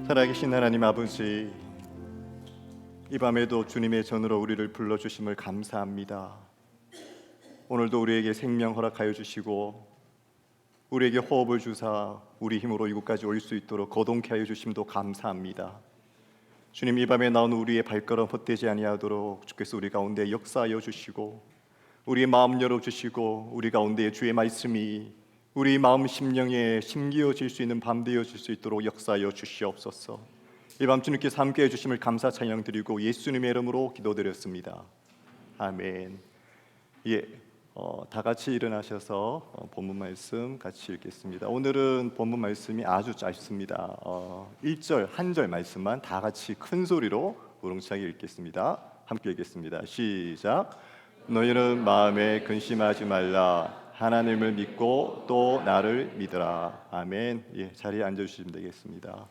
살아계신 하나님 아버지, 이 밤에도 주님의 전으로 우리를 불러주심을 감사합니다. 오늘도 우리에게 생명 허락하여 주시고 우리에게 호흡을 주사 우리 힘으로 이곳까지 올 수 있도록 거동케 하여 주심도 감사합니다. 주님, 이 밤에 나온 우리의 발걸음 헛되지 아니하도록 주께서 우리 가운데 역사하여 주시고 우리의 마음 열어주시고 우리 가운데 주의 말씀이 우리 마음 심령에 심기어질 수 있는 밤 되어질 수 있도록 역사하여 주시옵소서. 이 밤 주님께서 함께해 주심을 감사 찬양 드리고 예수님의 이름으로 기도드렸습니다. 아멘. 다 같이 일어나셔서 본문 말씀 같이 읽겠습니다. 오늘은 본문 말씀이 아주 짧습니다. 1절 한 절 말씀만 다 같이 큰 소리로 우렁차게 읽겠습니다. 함께 읽겠습니다. 시작. 너희는 마음에 근심하지 말라. 하나님을 믿고 또 나를 믿으라. 아멘. 자리에 앉아주시면 되겠습니다.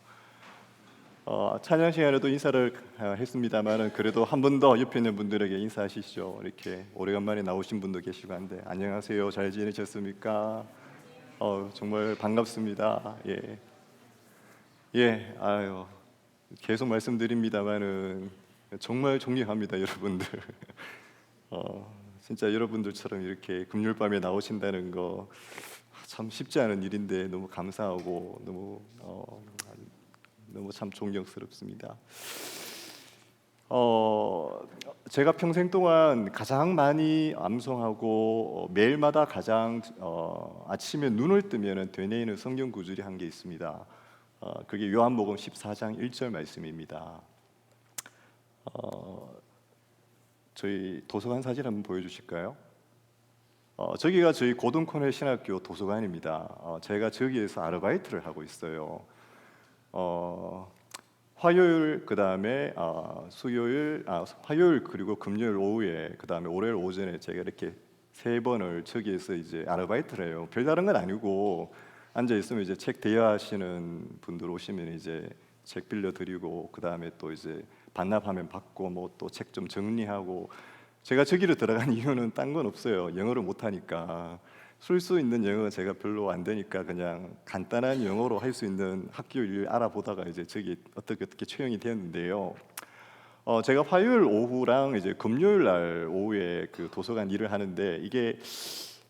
찬양 시간에도 인사를 했습니다만 그래도 한 번 더 옆에 있는 분들에게 인사하시죠. 이렇게 오래간만에 나오신 분도 계시고 한데 안녕하세요. 잘 지내셨습니까? 정말 반갑습니다. 아유, 계속 말씀드립니다만은 정말 존경합니다, 여러분들. 진짜 여러분들처럼 이렇게 금요일 밤에 나오신다는 거 참 쉽지 않은 일인데 너무 감사하고 너무 참 존경스럽습니다. 제가 평생 동안 가장 많이 암송하고 매일마다 가장 아침에 눈을 뜨면 되뇌이는 성경 구절이 한 게 있습니다. 그게 요한복음 14장 1절 말씀입니다. 저희 도서관 사진 한번 보여주실까요? 저기가 저희 고등코넬 신학교 도서관입니다. 제가 저기에서 아르바이트를 하고 있어요. 화요일, 그 다음에 수요일, 화요일 그리고 금요일 오후에, 그 다음에 월요일 오전에 제가 이렇게 세 번을 저기에서 이제 아르바이트를 해요. 별다른 건 아니고 앉아 있으면 이제 책 대여하시는 분들 오시면 이제 책 빌려드리고, 그 다음에 또 이제 반납하면 받고, 뭐 또 책 좀 정리하고. 제가 저기로 들어간 이유는 딴 건 없어요. 영어를 못하니까. 쓸 수 있는 영어가 제가 별로 안 되니까 그냥 간단한 영어로 할 수 있는 학교 일 알아보다가 이제 저기 어떻게 채용이 되었는데요. 제가 화요일 오후랑 이제 금요일 날 오후에 그 도서관 일을 하는데 이게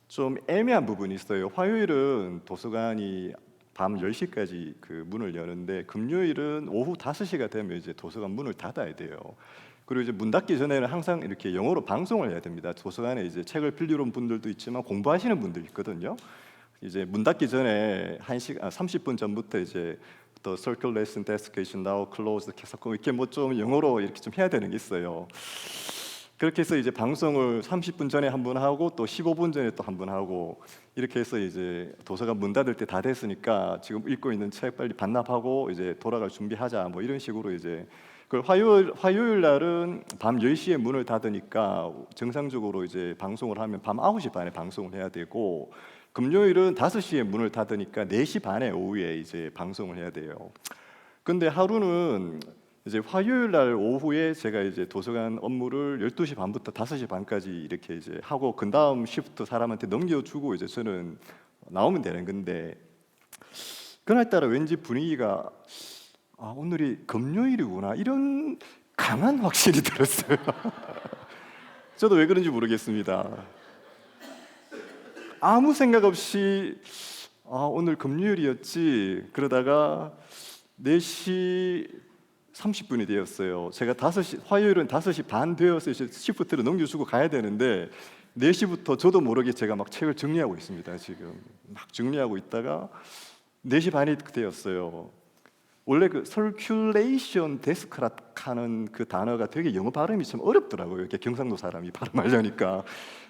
좀 애매한 부분이 있어요. 화요일은 도서관이 밤 10시까지 그 문을 여는데 금요일은 오후 5시가 되면 이제 도서관 문을 닫아야 돼요. 그리고 이제 문 닫기 전에는 항상 이렇게 영어로 방송을 해야 됩니다. 도서관에 이제 책을 빌리러 온 분들도 있지만 공부하시는 분들 있거든요. 이제 문 닫기 전에 30분 전부터 이제 The circulation desk is now closed 계속 이렇게 뭐 좀 영어로 이렇게 좀 해야 되는 게 있어요. 그렇게 해서 이제 방송을 30분 전에 한 번 하고 또 15분 전에 또 한 번 하고 이렇게 해서 이제 도서관 문 닫을 때 다 됐으니까 지금 읽고 있는 책 빨리 반납하고 이제 돌아갈 준비하자 뭐 이런 식으로 이제 그 화요일 날은 밤 10시에 문을 닫으니까 정상적으로 이제 방송을 하면 밤 9시 반에 방송을 해야 되고 금요일은 5시에 문을 닫으니까 4시 반에 오후에 이제 방송을 해야 돼요. 근데 하루는 이제 화요일 날 오후에 제가 이제 도서관 업무를 12시 반부터 5시 반까지 이렇게 이제 하고 그 다음 시프트 사람한테 넘겨주고 이제 저는 나오면 되는 건데 그날따라 왠지 분위기가 오늘이 금요일이구나 이런 강한 확신이 들었어요. 저도 왜 그런지 모르겠습니다. 아무 생각 없이 오늘 금요일이었지 그러다가 4시 30분이 되었어요. 제가 화요일은 5시 반 되어서 이제 시프트를 넘겨주고 가야 되는데 4시부터 저도 모르게 제가 막 책을 정리하고 있습니다. 지금 막 정리하고 있다가 4시 반이 되었어요. 원래 그 circulation desk라는 그 단어가 되게 영어 발음이 참 어렵더라고요. 이렇게 경상도 사람이 발음하려니까.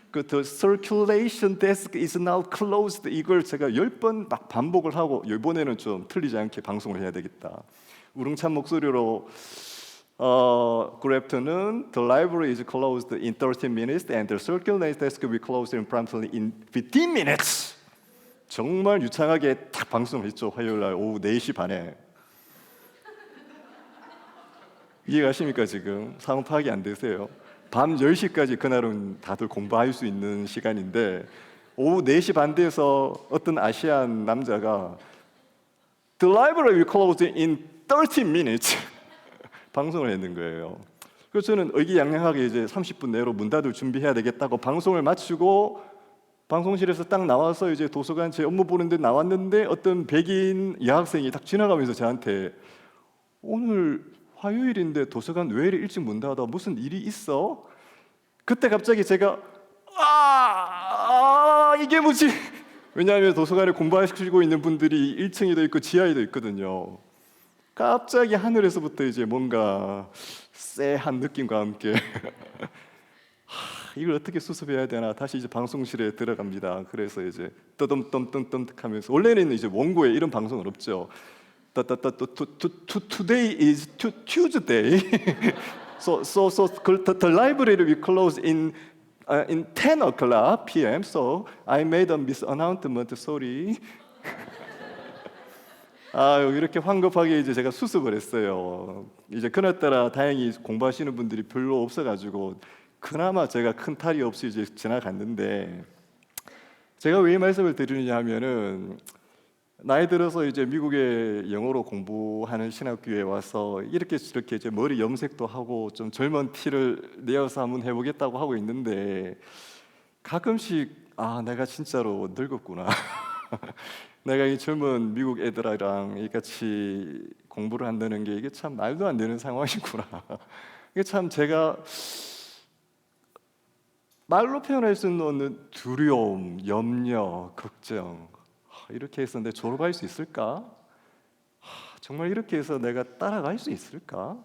그 the circulation desk is now closed 이걸 제가 10번 막 반복을 하고 이번에는 좀 틀리지 않게 방송을 해야 되겠다. 우렁찬 목소리로 Good afternoon. The library is closed in 30 minutes and the circulation desk will be closed promptly in 15 minutes. 정말 유창하게 딱 방송을 했죠. 화요일 날 오후 4시 반에. 이해가십니까? 지금 상황 파악이 안 되세요? 밤 10시까지 그날은 다들 공부할 수 있는 시간인데 오후 4시 반 돼서 어떤 아시안 남자가 The library will close in 30 minutes 방송을 했는 거예요. 그래서 저는 의기양양하게 이제 30분 내로 문 닫을 준비해야 되겠다고 방송을 마치고 방송실에서 딱 나와서 이제 도서관 제 업무 보는데 나왔는데 어떤 백인 여학생이 딱 지나가면서 저한테 오늘 화요일인데 도서관 왜 이리 일찍 문 닫아? 무슨 일이 있어? 그때 갑자기 제가 이게 뭐지? 왜냐하면 도서관에 공부하시고 있는 분들이 1층에도 있고 지하에도 있거든요. 갑자기 하늘에서부터 이제 뭔가 쎄한 느낌과 함께 이걸 어떻게 수습해야 되나 다시 이제 방송실에 들어갑니다. 그래서 이제 떠듬떠듬떠듬하면서 원래는 이제 원고에 이런 방송은 없죠. Today is Tuesday. So the library will close in 10 o'clock p.m. So I made a misannouncement. Sorry. 이렇게 황급하게 이제 제가 수습을 했어요. 이제 그날따라 다행히 공부하시는 분들이 별로 없어가지고 그나마 제가 큰 탈이 없이 이제 지나갔는데 제가 왜 이 말씀을 드리느냐 하면은 나이 들어서 이제 미국에 영어로 공부하는 신학교에 와서 이렇게 저렇게 이제 머리 염색도 하고 좀 젊은 티를 내어서 한번 해보겠다고 하고 있는데 가끔씩 내가 진짜로 늙었구나. 내가 이 젊은 미국 애들이랑 같이 공부를 한다는 게 이게 참 말도 안 되는 상황이구나. 이게 참 제가 말로 표현할 수 없는 두려움, 염려, 걱정 이렇게 해서 내 졸업할 수 있을까? 정말 이렇게 해서 내가 따라갈 수 있을까?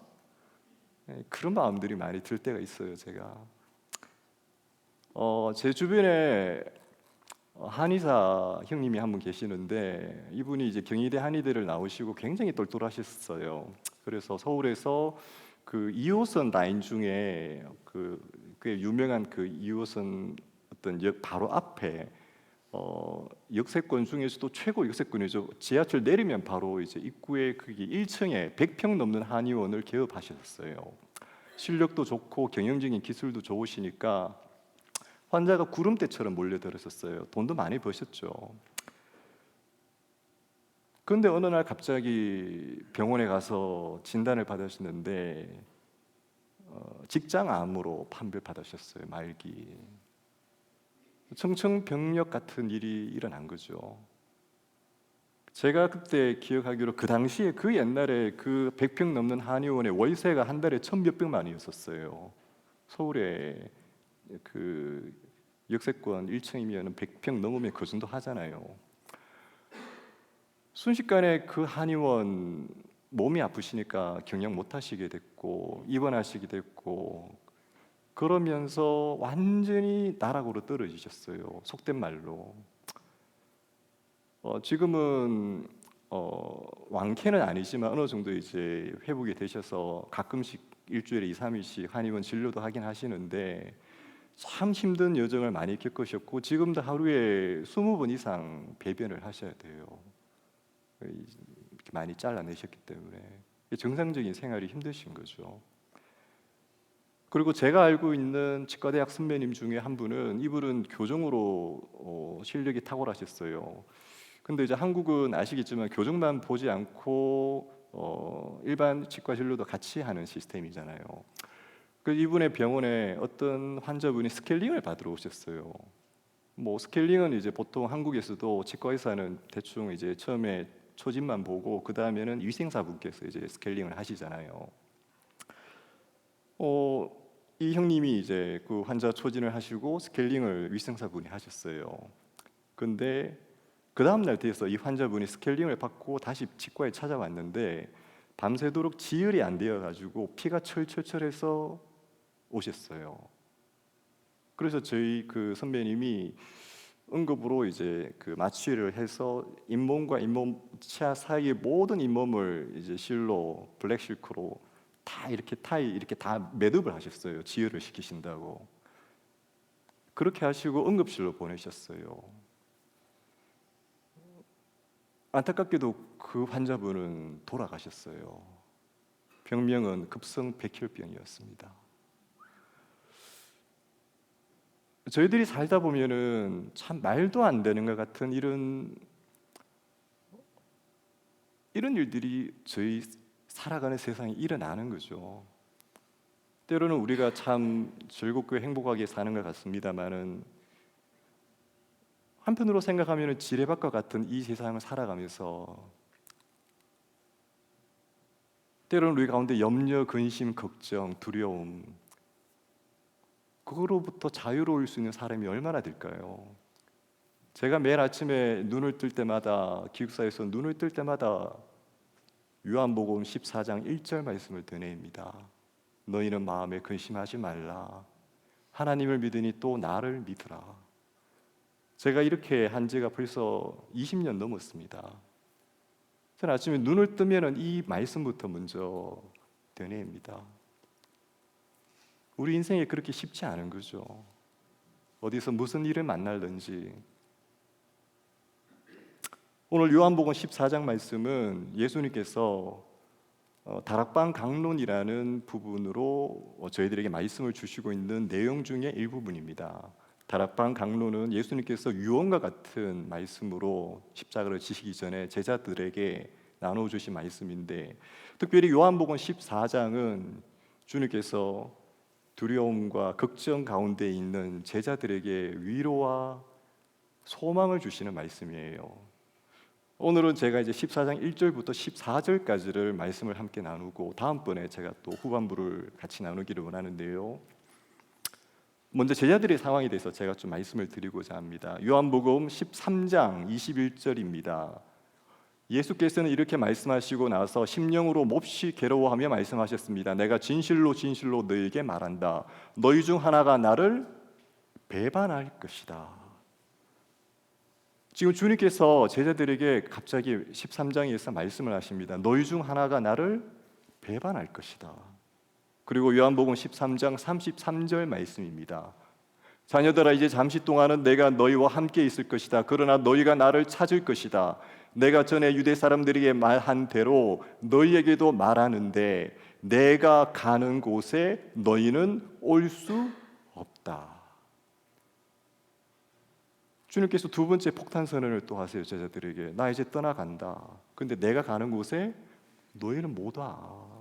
그런 마음들이 많이 들 때가 있어요. 제가 제 주변에 한의사 형님이 한 분 계시는데 이분이 이제 경희대 한의대를 나오시고 굉장히 똘똘하셨어요. 그래서 서울에서 그 2호선 라인 중에 꽤 유명한 그 2호선 어떤 역 바로 앞에 역세권 중에서도 최고 역세권이죠. 지하철 내리면 바로 이제 입구에 그게 1층에 100평 넘는 한의원을 개업하셨어요. 실력도 좋고 경영적인 기술도 좋으시니까 환자가 구름대처럼 몰려들었었어요. 돈도 많이 버셨죠. 그런데 어느 날 갑자기 병원에 가서 진단을 받으셨는데 직장암으로 판별받으셨어요. 말기. 청천벽력 같은 일이 일어난 거죠. 제가 그때 기억하기로 그 당시에 그 옛날에 그 100평 넘는 한의원의 월세가 한 달에 1,000몇백만 원이었었어요. 서울에 그 역세권 1층이면 100평 넘으면 그 정도 하잖아요. 순식간에 그 한의원 몸이 아프시니까 경영 못 하시게 됐고 입원하시게 됐고 그러면서 완전히 나락으로 떨어지셨어요. 속된 말로. 지금은 완쾌는 아니지만 어느 정도 이제 회복이 되셔서 가끔씩 일주일에 2, 3일씩 한의원 진료도 하긴 하시는데 참 힘든 여정을 많이 겪으셨고 지금도 하루에 20번 이상 배변을 하셔야 돼요. 이렇게 많이 잘라내셨기 때문에 정상적인 생활이 힘드신 거죠. 그리고 제가 알고 있는 치과대학 선배님 중에 한 분은 이분은 교정으로 실력이 탁월하셨어요. 근데 이제 한국은 아시겠지만 교정만 보지 않고 일반 치과 진료도 같이 하는 시스템이잖아요. 그 이분의 병원에 어떤 환자분이 스케일링을 받으러 오셨어요. 뭐 스케일링은 이제 보통 한국에서도 치과 의사는 대충 이제 처음에 초진만 보고 그 다음에는 위생사분께서 이제 스케일링을 하시잖아요. 이 형님이 이제 그 환자 초진을 하시고 스케일링을 위생사분이 하셨어요. 근데 그 다음 날 돼서 이 환자분이 스케일링을 받고 다시 치과에 찾아왔는데 밤새도록 지혈이 안 되어 가지고 피가 철철철해서 오셨어요. 그래서 저희 그 선배님이 응급으로 이제 그 마취를 해서 잇몸과 잇몸 치아 사이의 모든 잇몸을 이제 실로 블랙실크로 다 이렇게 이렇게 다 매듭을 하셨어요. 지혈을 시키신다고. 그렇게 하시고 응급실로 보내셨어요. 안타깝게도 그 환자분은 돌아가셨어요. 병명은 급성 백혈병이었습니다. 저희들이 살다 보면은 참 말도 안 되는 것 같은 이런 일들이 저희 살아가는 세상이 일어나는 거죠. 때로는 우리가 참 즐겁고 행복하게 사는 것 같습니다만은 한편으로 생각하면 지뢰밭과 같은 이 세상을 살아가면서 때로는 우리 가운데 염려, 근심, 걱정, 두려움 그거로부터 자유로울 수 있는 사람이 얼마나 될까요? 제가 매일 아침에 눈을 뜰 때마다 기숙사에서 눈을 뜰 때마다 요한복음 14장 1절 말씀을 되뇌입니다. 너희는 마음에 근심하지 말라. 하나님을 믿으니 또 나를 믿으라. 제가 이렇게 한 지가 벌써 20년 넘었습니다. 저는 아침에 눈을 뜨면 이 말씀부터 먼저 되뇌입니다. 우리 인생이 그렇게 쉽지 않은 거죠. 어디서 무슨 일을 만날든지. 오늘 요한복음 14장 말씀은 예수님께서 다락방 강론이라는 부분으로 저희들에게 말씀을 주시고 있는 내용 중에 일부분입니다. 다락방 강론은 예수님께서 유언과 같은 말씀으로 십자가를 지시기 전에 제자들에게 나눠주신 말씀인데, 특별히 요한복음 14장은 주님께서 두려움과 걱정 가운데 있는 제자들에게 위로와 소망을 주시는 말씀이에요. 오늘은 제가 이제 14장 1절부터 14절까지를 말씀을 함께 나누고 다음번에 제가 또 후반부를 같이 나누기를 원하는데요. 먼저 제자들의 상황에 대해서 제가 좀 말씀을 드리고자 합니다. 요한복음 13장 21절입니다. 예수께서는 이렇게 말씀하시고 나서 심령으로 몹시 괴로워하며 말씀하셨습니다. 내가 진실로 진실로 너희에게 말한다. 너희 중 하나가 나를 배반할 것이다. 지금 주님께서 제자들에게 갑자기 13장에서 말씀을 하십니다. 너희 중 하나가 나를 배반할 것이다. 그리고 요한복음 13장 33절 말씀입니다. 자녀들아, 이제 잠시 동안은 내가 너희와 함께 있을 것이다. 그러나 너희가 나를 찾을 것이다. 내가 전에 유대 사람들에게 말한 대로 너희에게도 말하는데 내가 가는 곳에 너희는 올 수 없다. 주님께서 두 번째 폭탄 선언을 또 하세요. 제자들에게 나 이제 떠나간다. 근데 내가 가는 곳에 너희는 못 와.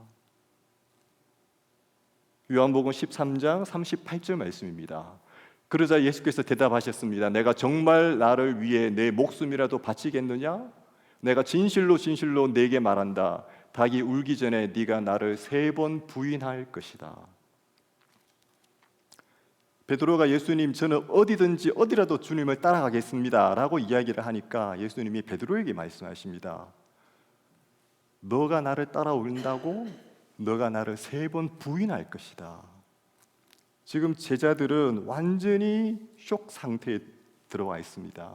요한복음 13장 38절 말씀입니다. 그러자 예수께서 대답하셨습니다. 내가 정말 나를 위해 내 목숨이라도 바치겠느냐? 내가 진실로 진실로 네게 말한다. 닭이 울기 전에 네가 나를 3번 부인할 것이다. 베드로가 예수님, 저는 어디든지 어디라도 주님을 따라가겠습니다 라고 이야기를 하니까 예수님이 베드로에게 말씀하십니다. 너가 나를 따라온다고 너가 나를 3번 부인할 것이다. 지금 제자들은 완전히 쇼크 상태에 들어와 있습니다.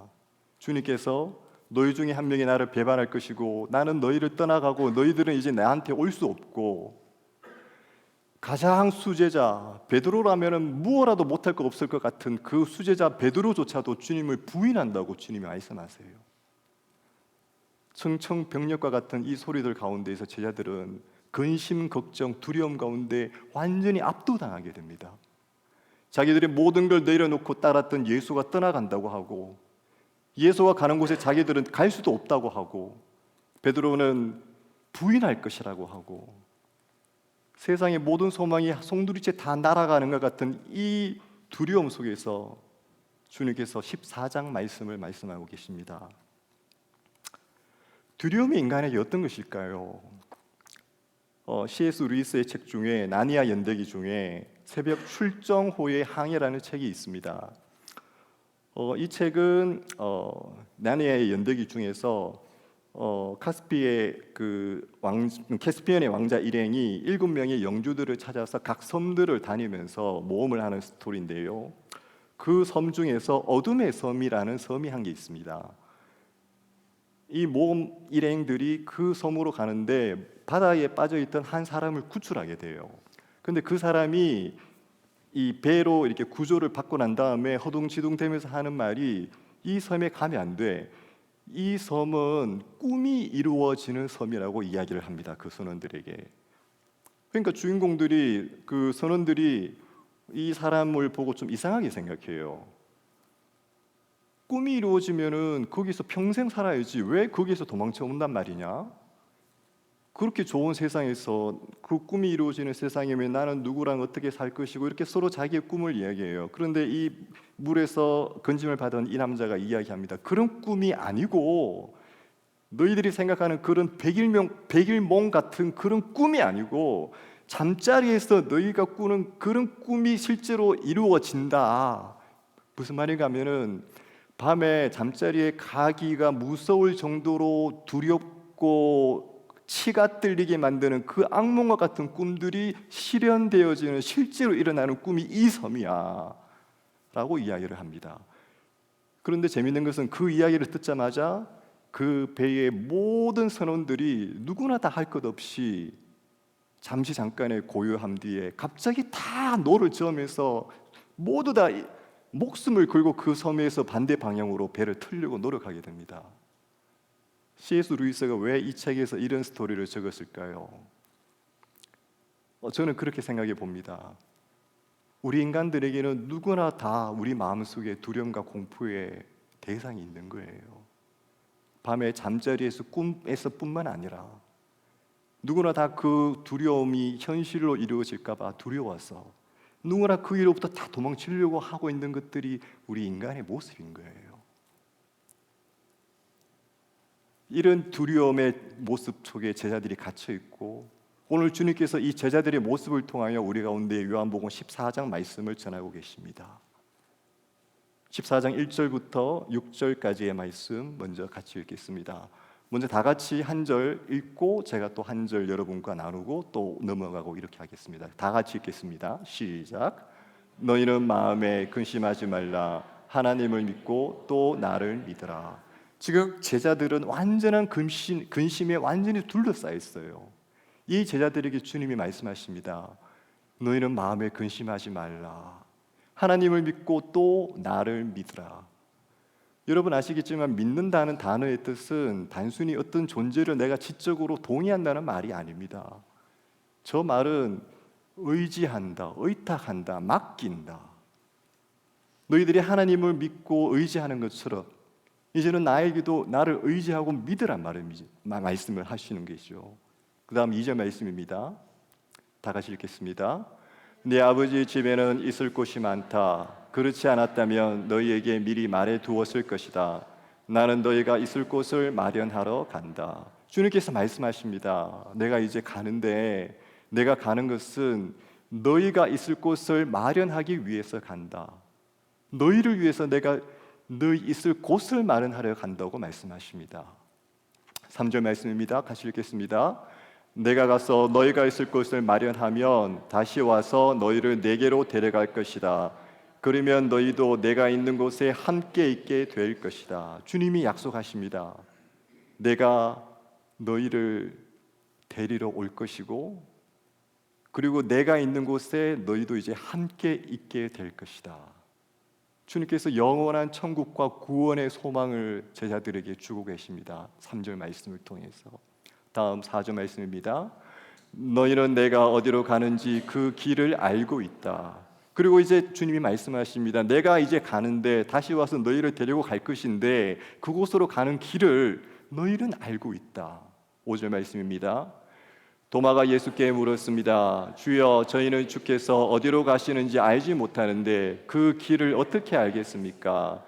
주님께서 너희 중에 한 명이 나를 배반할 것이고 나는 너희를 떠나가고 너희들은 이제 나한테 올 수 없고, 가장 수제자 베드로라면 무엇라도 못할 거 없을 것 같은 그 수제자 베드로조차도 주님을 부인한다고 주님이 말씀하세요. 청청병력과 같은 이 소리들 가운데에서 제자들은 근심, 걱정, 두려움 가운데 완전히 압도당하게 됩니다. 자기들이 모든 걸 내려놓고 따랐던 예수가 떠나간다고 하고, 예수가 가는 곳에 자기들은 갈 수도 없다고 하고, 베드로는 부인할 것이라고 하고, 세상의 모든 소망이 송두리째 다 날아가는 것 같은 이 두려움 속에서 주님께서 14장 말씀을 말씀하고 계십니다. 두려움이 인간에게 어떤 것일까요? C.S. 루이스의 책 중에 나니아 연대기 중에 새벽 출정 후의 항해라는 책이 있습니다. 이 책은 나니아의 연대기 중에서 캐스피안의 왕자 일행이 7명의 영주들을 찾아서 각 섬들을 다니면서 모험을 하는 스토리인데요. 그 섬 중에서 어둠의 섬이라는 섬이 한 개 있습니다. 이 모험 일행들이 그 섬으로 가는데 바다에 빠져있던 한 사람을 구출하게 돼요. 근데 그 사람이 이 배로 이렇게 구조를 받고 난 다음에 허둥지둥대면서 하는 말이 이 섬에 가면 안 돼. 이 섬은 꿈이 이루어지는 섬이라고 이야기를 합니다. 그 선원들에게. 그러니까 주인공들이, 그 선원들이 이 사람을 보고 좀 이상하게 생각해요. 꿈이 이루어지면은 거기서 평생 살아야지 왜 거기서 도망쳐 온단 말이냐? 그렇게 좋은 세상에서 그 꿈이 이루어지는 세상이면 나는 누구랑 어떻게 살 것이고 이렇게 서로 자기의 꿈을 이야기해요. 그런데 이 물에서 건짐을 받은 이 남자가 이야기합니다. 그런 꿈이 아니고 너희들이 생각하는 그런 백일몽 같은 그런 꿈이 아니고 잠자리에서 너희가 꾸는 그런 꿈이 실제로 이루어진다. 무슨 말인가 하면은 밤에 잠자리에 가기가 무서울 정도로 두렵고 치가 떨리게 만드는 그 악몽과 같은 꿈들이 실현되어지는 실제로 일어나는 꿈이 이 섬이야 라고 이야기를 합니다. 그런데 재미있는 것은 그 이야기를 듣자마자 그 배의 모든 선원들이 누구나 다 할 것 없이 잠시 잠깐의 고요함 뒤에 갑자기 다 노를 저으면서 모두 다 목숨을 걸고 그 섬에서 반대 방향으로 배를 틀려고 노력하게 됩니다. C.S. 루이스가 왜 이 책에서 이런 스토리를 적었을까요? 저는 그렇게 생각해 봅니다. 우리 인간들에게는 누구나 다 우리 마음속에 두려움과 공포의 대상이 있는 거예요. 밤에 잠자리에서 꿈에서뿐만 아니라 누구나 다 그 두려움이 현실로 이루어질까 봐 두려워서 누구나 그 일로부터 다 도망치려고 하고 있는 것들이 우리 인간의 모습인 거예요. 이런 두려움의 모습 속에 제자들이 갇혀 있고 오늘 주님께서 이 제자들의 모습을 통하여 우리 가운데 요한복음 14장 말씀을 전하고 계십니다. 14장 1절부터 6절까지의 말씀 먼저 같이 읽겠습니다. 먼저 다 같이 한 절 읽고 제가 또 한 절 여러분과 나누고 또 넘어가고 이렇게 하겠습니다. 다 같이 읽겠습니다. 시작. 너희는 마음에 근심하지 말라. 하나님을 믿고 또 나를 믿으라. 지금 제자들은 완전한 근심에 완전히 둘러싸여 있어요. 이 제자들에게 주님이 말씀하십니다. 너희는 마음에 근심하지 말라. 하나님을 믿고 또 나를 믿으라. 여러분 아시겠지만 믿는다는 단어의 뜻은 단순히 어떤 존재를 내가 지적으로 동의한다는 말이 아닙니다. 저 말은 의지한다, 의탁한다, 맡긴다. 너희들이 하나님을 믿고 의지하는 것처럼 이제는 나에게도 나를 의지하고 믿으란 말씀을 하시는 것이죠. 그 다음 2절 말씀입니다. 다 같이 읽겠습니다. 네 아버지 집에는 있을 곳이 많다. 그렇지 않았다면 너희에게 미리 말해 두었을 것이다. 나는 너희가 있을 곳을 마련하러 간다. 주님께서 말씀하십니다. 내가 이제 가는데 내가 가는 것은 너희가 있을 곳을 마련하기 위해서 간다. 너희를 위해서 내가 너희 있을 곳을 마련하려 간다고 말씀하십니다. 3절 말씀입니다. 같이 읽겠습니다. 내가 가서 너희가 있을 곳을 마련하면 다시 와서 너희를 내게로 데려갈 것이다. 그러면 너희도 내가 있는 곳에 함께 있게 될 것이다. 주님이 약속하십니다. 내가 너희를 데리러 올 것이고 그리고 내가 있는 곳에 너희도 이제 함께 있게 될 것이다. 주님께서 영원한 천국과 구원의 소망을 제자들에게 주고 계십니다. 3절 말씀을 통해서. 다음 4절 말씀입니다. 너희는 내가 어디로 가는지 그 길을 알고 있다. 그리고 이제 주님이 말씀하십니다. 내가 이제 가는데 다시 와서 너희를 데리고 갈 것인데 그곳으로 가는 길을 너희는 알고 있다. 5절 말씀입니다. 도마가 예수께 물었습니다. 주여, 저희는 주께서 어디로 가시는지 알지 못하는데 그 길을 어떻게 알겠습니까?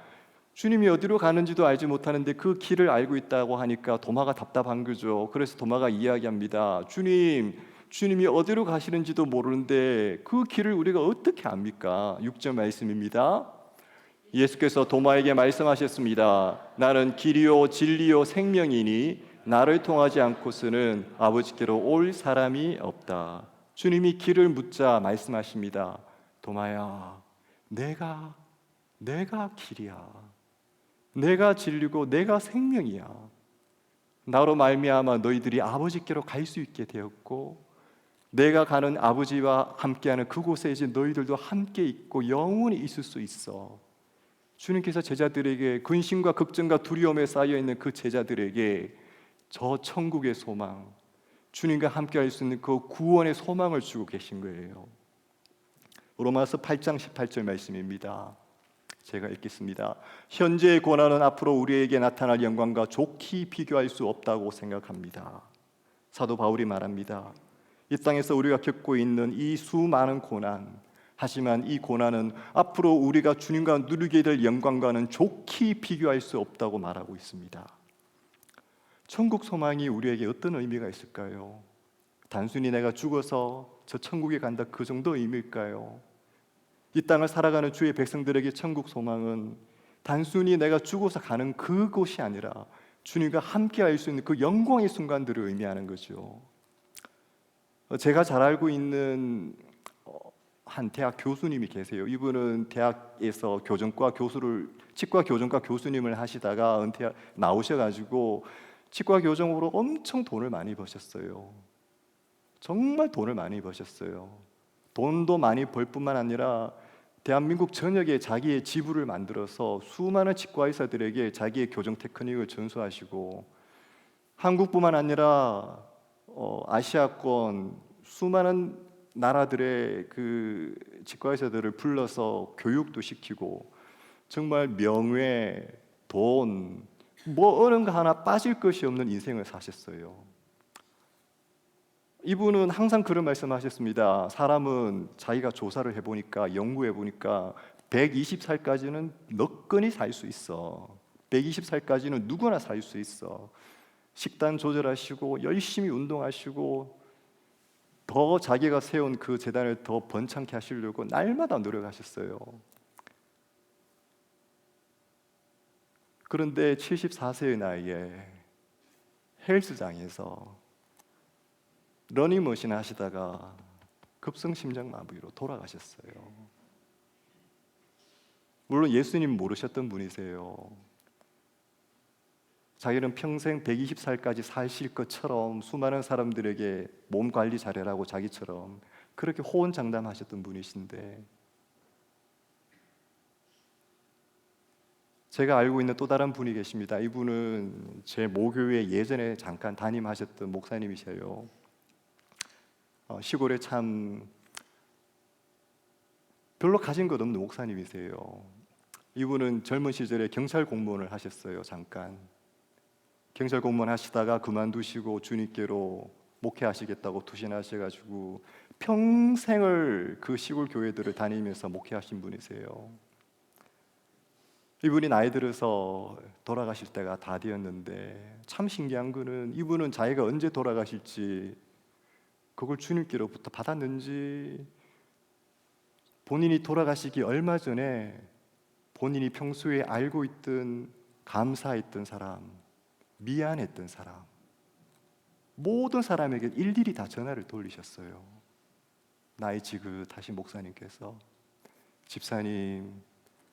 주님이 어디로 가는지도 알지 못하는데 그 길을 알고 있다고 하니까 도마가 답답한 거죠. 그래서 도마가 이야기합니다. 주님이 어디로 가시는지도 모르는데 그 길을 우리가 어떻게 압니까? 6절 말씀입니다. 예수께서 도마에게 말씀하셨습니다. 나는 길이요 진리요 생명이니 나를 통하지 않고서는 아버지께로 올 사람이 없다. 주님이 길을 묻자 말씀하십니다. 도마야, 내가 길이야. 내가 진리고 내가 생명이야. 나로 말미암아 너희들이 아버지께로 갈 수 있게 되었고 내가 가는 아버지와 함께하는 그곳에 이제 너희들도 함께 있고 영원히 있을 수 있어. 주님께서 제자들에게 근심과 걱정과 두려움에 쌓여있는 그 제자들에게 저 천국의 소망, 주님과 함께 할 수 있는 그 구원의 소망을 주고 계신 거예요. 로마서 8장 18절 말씀입니다. 제가 읽겠습니다. 현재의 고난은 앞으로 우리에게 나타날 영광과 좋게 비교할 수 없다고 생각합니다. 사도 바울이 말합니다. 이 땅에서 우리가 겪고 있는 이 수많은 고난, 하지만 이 고난은 앞으로 우리가 주님과 누리게 될 영광과는 좋게 비교할 수 없다고 말하고 있습니다. 천국 소망이 우리에게 어떤 의미가 있을까요? 단순히 내가 죽어서 저 천국에 간다, 그 정도 의미일까요? 이 땅을 살아가는 주의 백성들에게 천국 소망은 단순히 내가 죽어서 가는 그곳이 아니라 주님과 함께 할 수 있는 그 영광의 순간들을 의미하는 거죠. 제가 잘 알고 있는 한 대학 교수님이 계세요. 이분은 대학에서 치과 교정과 교수님을 하시다가 은퇴 나오셔가지고 치과 교정으로 엄청 돈을 많이 버셨어요. 정말 돈을 많이 버셨어요. 돈도 많이 벌 뿐만 아니라 대한민국 전역에 자기의 지부를 만들어서 수많은 치과 의사들에게 자기의 교정 테크닉을 전수하시고, 한국뿐만 아니라 아시아권 수많은 나라들의 그 치과 의사들을 불러서 교육도 시키고, 정말 명예, 돈, 뭐 어느 거 하나 빠질 것이 없는 인생을 사셨어요. 이분은 항상 그런 말씀하셨습니다. 사람은 자기가 조사를 해보니까, 연구해보니까 120살까지는 너끈히 살 수 있어. 120살까지는 누구나 살 수 있어. 식단 조절하시고 열심히 운동하시고 더 자기가 세운 그 재단을 더 번창케 하시려고 날마다 노력하셨어요. 그런데 74세의 나이에 헬스장에서 러닝머신 하시다가 급성심장마비로 돌아가셨어요. 물론 예수님 모르셨던 분이세요. 자기는 평생 120살까지 사실 것처럼 수많은 사람들에게 몸 관리 잘해라고 자기처럼 그렇게 호언장담하셨던 분이신데, 제가 알고 있는 또 다른 분이 계십니다. 이분은 제 모교회 예전에 잠깐 담임하셨던 목사님이세요. 시골에 참 별로 가진 것 없는 목사님이세요. 이분은 젊은 시절에 경찰 공무원을 하셨어요. 잠깐 경찰 공무원 하시다가 그만두시고 주님께로 목회하시겠다고 투신하셔가지고 평생을 그 시골 교회들을 다니면서 목회하신 분이세요. 이분이 나이 들어서 돌아가실 때가 다 되었는데, 참 신기한 거는 이분은 자기가 언제 돌아가실지 그걸 주님께로부터 받았는지, 본인이 돌아가시기 얼마 전에 본인이 평소에 알고 있던, 감사했던 사람, 미안했던 사람, 모든 사람에게 일일이 다 전화를 돌리셨어요. 나이 지긋하신 목사님께서, 집사님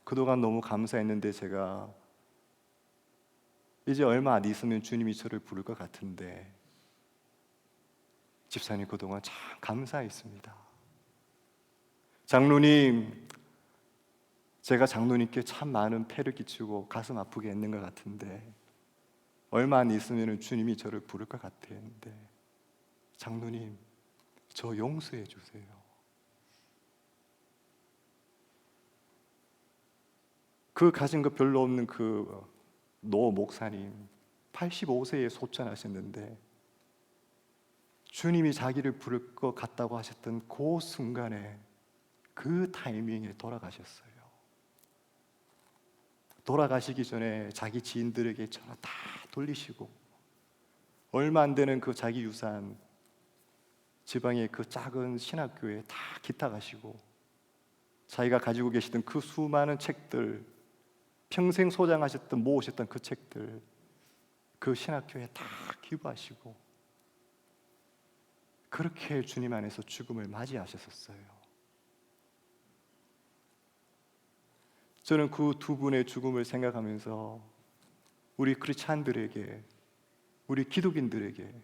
그동안 너무 감사했는데 제가 이제 얼마 안 있으면 주님이 저를 부를 것 같은데 집사님 그동안 참 감사했습니다. 장로님, 제가 장로님께 참 많은 폐를 끼치고 가슴 아프게 했는 것 같은데 얼마 안 있으면 주님이 저를 부를 것 같았는데 장로님 저 용서해 주세요. 그 가진 거 별로 없는 그 노 목사님 85세에 소천하셨는데 주님이 자기를 부를 것 같다고 하셨던 그 순간에, 그 타이밍에 돌아가셨어요. 돌아가시기 전에 자기 지인들에게 전화 다 돌리시고 얼마 안 되는 그 자기 유산 지방의 그 작은 신학교에 다 기타 가시고 자기가 가지고 계시던 그 수많은 책들, 평생 소장하셨던 모으셨던 그 책들 그 신학교에 다 기부하시고 그렇게 주님 안에서 죽음을 맞이하셨었어요. 저는 그 두 분의 죽음을 생각하면서 우리 크리스찬들에게, 우리 기독인들에게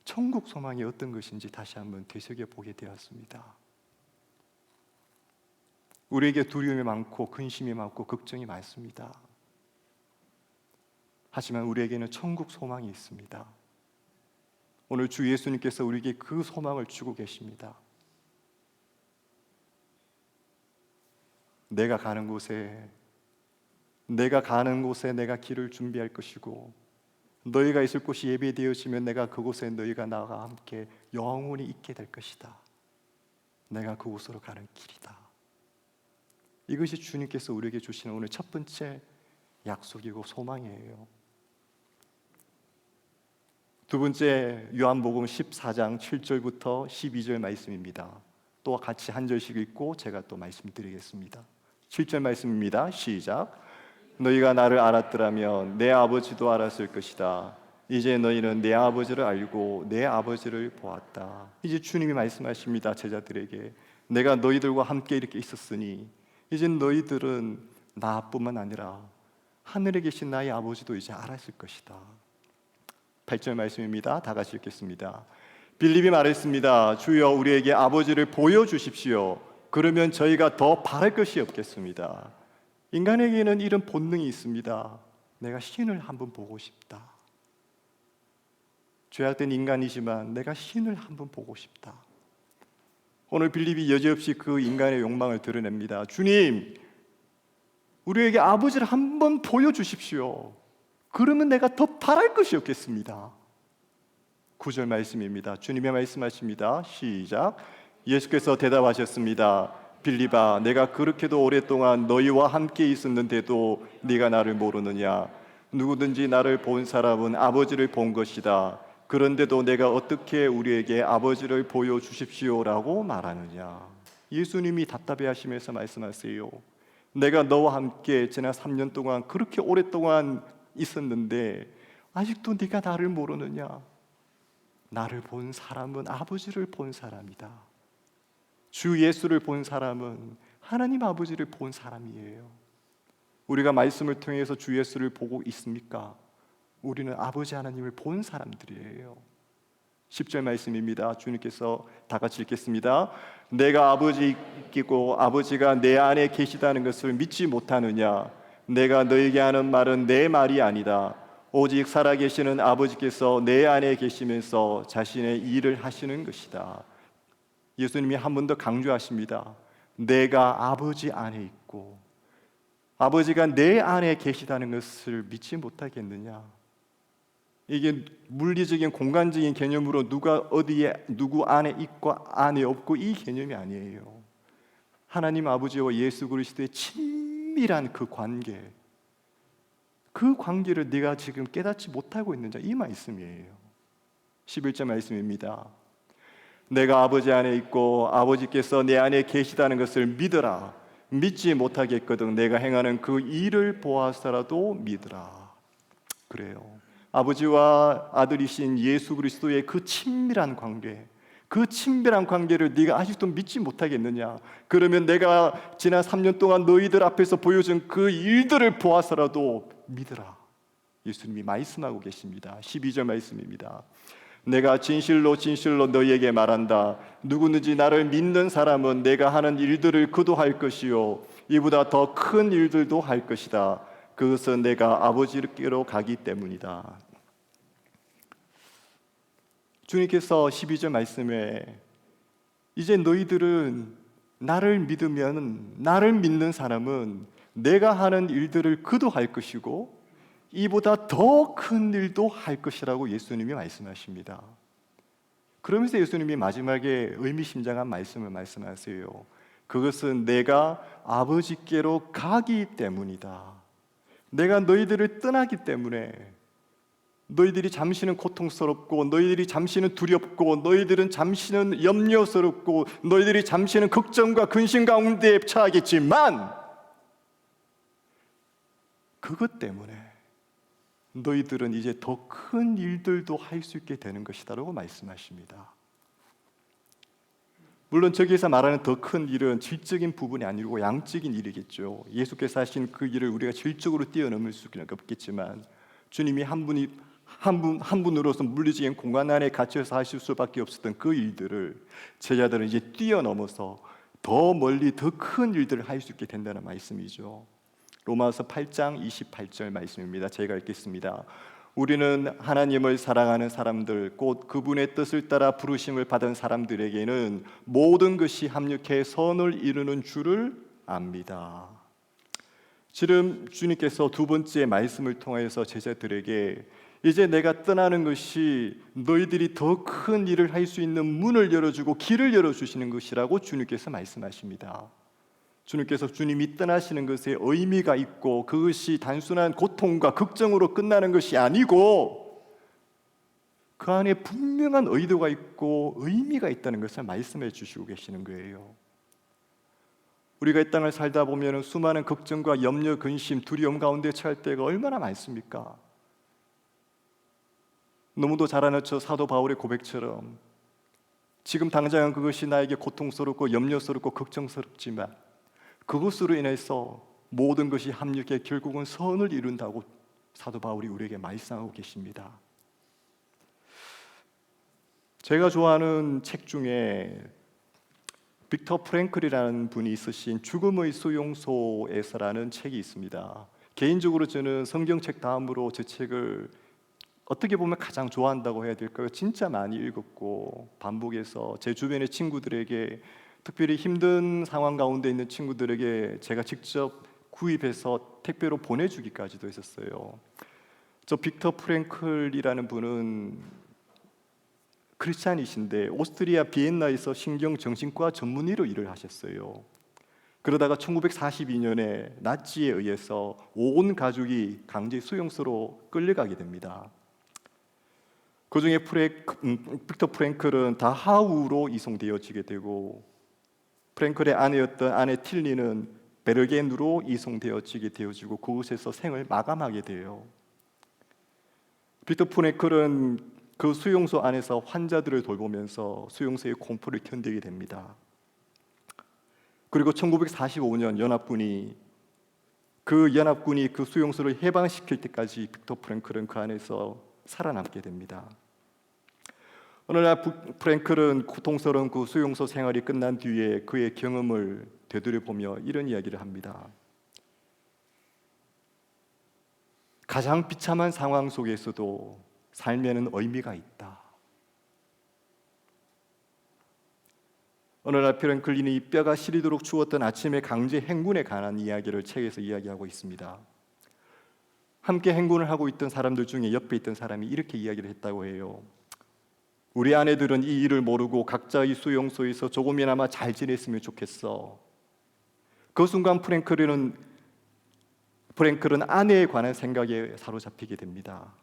천국 소망이 어떤 것인지 다시 한번 되새겨보게 되었습니다. 우리에게 두려움이 많고 근심이 많고 걱정이 많습니다. 하지만 우리에게는 천국 소망이 있습니다. 오늘 주 예수님께서 우리에게 그 소망을 주고 계십니다. 내가 가는 곳에 내가 길을 준비할 것이고 너희가 있을 곳이 예비되어지면 내가 그곳에 너희가 나와 함께 영원히 있게 될 것이다. 내가 그곳으로 가는 길이다. 이것이 주님께서 우리에게 주시는 오늘 첫 번째 약속이고 소망이에요. 두 번째, 요한복음 14장 7절부터 12절 말씀입니다. 또 같이 한 절씩 읽고 제가 또 말씀드리겠습니다. 7절 말씀입니다. 시작. 너희가 나를 알았더라면 내 아버지도 알았을 것이다. 이제 너희는 내 아버지를 알고 내 아버지를 보았다. 이제 주님이 말씀하십니다. 제자들에게 내가 너희들과 함께 이렇게 있었으니 이제 너희들은 나뿐만 아니라 하늘에 계신 나의 아버지도 이제 알았을 것이다. 8절 말씀입니다. 다 같이 읽겠습니다. 빌립이 말했습니다. 주여 우리에게 아버지를 보여주십시오. 그러면 저희가 더 바랄 것이 없겠습니다. 인간에게는 이런 본능이 있습니다. 내가 신을 한번 보고 싶다. 죄악된 인간이지만 내가 신을 한번 보고 싶다. 오늘 빌립이 여지없이 그 인간의 욕망을 드러냅니다. 주님, 우리에게 아버지를 한번 보여주십시오. 그러면 내가 더 바랄 것이 없겠습니다. 9절 말씀입니다. 주님의 말씀하십니다. 시작. 예수께서 대답하셨습니다. 빌립아, 내가 그렇게도 오랫동안 너희와 함께 있었는데도 네가 나를 모르느냐? 누구든지 나를 본 사람은 아버지를 본 것이다. 그런데도 내가 어떻게 우리에게 아버지를 보여주십시오라고 말하느냐? 예수님이 답답해하시면서 말씀하세요. 내가 너와 함께 지난 3년 동안 그렇게 오랫동안 있었는데 아직도 네가 나를 모르느냐? 나를 본 사람은 아버지를 본 사람이다. 주 예수를 본 사람은 하나님 아버지를 본 사람이에요. 우리가 말씀을 통해서 주 예수를 보고 있습니까? 우리는 아버지 하나님을 본 사람들이에요. 10절 말씀입니다. 주님께서 다 같이 읽겠습니다. 내가 아버지 있고 아버지가 내 안에 계시다는 것을 믿지 못하느냐? 내가 너에게 하는 말은 내 말이 아니다. 오직 살아계시는 아버지께서 내 안에 계시면서 자신의 일을 하시는 것이다. 예수님이 한 번 더 강조하십니다. 내가 아버지 안에 있고 아버지가 내 안에 계시다는 것을 믿지 못하겠느냐? 이게 물리적인 공간적인 개념으로 누가 어디에 누구 안에 있고 안에 없고 이 개념이 아니에요. 하나님 아버지와 예수 그리스도의 친밀한 그 관계, 그 관계를 네가 지금 깨닫지 못하고 있느냐, 이 말씀이에요. 11절 말씀입니다. 내가 아버지 안에 있고 아버지께서 내 안에 계시다는 것을 믿어라. 믿지 못하겠거든 내가 행하는 그 일을 보아서라도 믿으라. 그래요. 아버지와 아들이신 예수 그리스도의 그 친밀한 관계, 그 친밀한 관계를 네가 아직도 믿지 못하겠느냐? 그러면 내가 지난 3년 동안 너희들 앞에서 보여준 그 일들을 보아서라도 믿으라. 예수님이 말씀하고 계십니다. 12절 말씀입니다. 내가 진실로 진실로 너희에게 말한다. 누구든지 나를 믿는 사람은 내가 하는 일들을 그도 할 것이요 이보다 더 큰 일들도 할 것이다. 그것은 내가 아버지께로 가기 때문이다. 주님께서 12절 말씀에 이제 너희들은 나를 믿으면, 나를 믿는 사람은 내가 하는 일들을 그도 할 것이고 이보다 더 큰 일도 할 것이라고 예수님이 말씀하십니다. 그러면서 예수님이 마지막에 의미심장한 말씀을 말씀하세요. 그것은 내가 아버지께로 가기 때문이다. 내가 너희들을 떠나기 때문에 너희들이 잠시는 고통스럽고 너희들이 잠시는 두렵고 너희들은 잠시는 염려스럽고 너희들이 잠시는 걱정과 근심 가운데 처하겠지만 그것 때문에 너희들은 이제 더 큰 일들도 할 수 있게 되는 것이다라고 말씀하십니다. 물론 저기에서 말하는 더 큰 일은 질적인 부분이 아니고 양적인 일이겠죠. 예수께서 하신 그 일을 우리가 질적으로 뛰어넘을 수는 없겠지만 주님이 한 분으로서 물리적인 공간 안에 갇혀서 하실 수밖에 없었던 그 일들을 제자들은 이제 뛰어넘어서 더 멀리 더 큰 일들을 할 수 있게 된다는 말씀이죠. 로마서 8장 28절 말씀입니다. 제가 읽겠습니다. 우리는 하나님을 사랑하는 사람들, 곧 그분의 뜻을 따라 부르심을 받은 사람들에게는 모든 것이 합력해 선을 이루는 줄을 압니다. 지금 주님께서 두 번째 말씀을 통해서 제자들에게 이제 내가 떠나는 것이 너희들이 더 큰 일을 할 수 있는 문을 열어주고 길을 열어주시는 것이라고 주님께서 말씀하십니다. 주님께서 주님이 떠나시는 것에 의미가 있고 그것이 단순한 고통과 걱정으로 끝나는 것이 아니고 그 안에 분명한 의도가 있고 의미가 있다는 것을 말씀해 주시고 계시는 거예요. 우리가 이 땅을 살다 보면 수많은 걱정과 염려, 근심, 두려움 가운데 처할 때가 얼마나 많습니까? 너무도 잘 아는 저 사도 바울의 고백처럼 지금 당장은 그것이 나에게 고통스럽고 염려스럽고 걱정스럽지만 그것으로 인해서 모든 것이 합력해 결국은 선을 이룬다고 사도 바울이 우리에게 말씀하고 계십니다. 제가 좋아하는 책 중에 빅터 프랭클이라는 분이 쓰신 죽음의 수용소에서라는 책이 있습니다. 개인적으로 저는 성경책 다음으로 제 책을 어떻게 보면 가장 좋아한다고 해야 될까요? 진짜 많이 읽었고 반복해서 제 주변의 친구들에게, 특별히 힘든 상황 가운데 있는 친구들에게 제가 직접 구입해서 택배로 보내주기까지도 했었어요. 저 빅터 프랭클이라는 분은 크리스찬이신데 오스트리아 비엔나에서 신경정신과 전문의로 일을 하셨어요. 그러다가 1942년에 나치에 의해서 온 가족이 강제 수용소로 끌려가게 됩니다. 그 중에 빅터 프랭클은 다하우로 이송되어지게 되고 프랭클의 아내였던 아내 틸리는 베르겐으로 이송되어지게 되어지고 그곳에서 생을 마감하게 돼요. 빅터 프랭클은 그 수용소 안에서 환자들을 돌보면서 수용소의 공포를 견디게 됩니다. 그리고 1945년 연합군이 그 수용소를 해방시킬 때까지 빅터 프랭클은 그 안에서 살아남게 됩니다. 어느 날 프랭클은 고통스러운 그 수용소 생활이 끝난 뒤에 그의 경험을 되돌아보며 이런 이야기를 합니다. 가장 비참한 상황 속에서도 삶에는 의미가 있다. 어느 날 프랭클린이 뼈가 시리도록 추웠던 아침의 강제 행군에 관한 이야기를 책에서 이야기하고 있습니다. 함께 행군을 하고 있던 사람들 중에 옆에 있던 사람이 이렇게 이야기를 했다고 해요. 우리 아내들은 이 일을 모르고 각자의 수용소에서 조금이나마 잘 지냈으면 좋겠어. 그 순간 프랭클은 아내에 관한 생각에 사로잡히게 됩니다.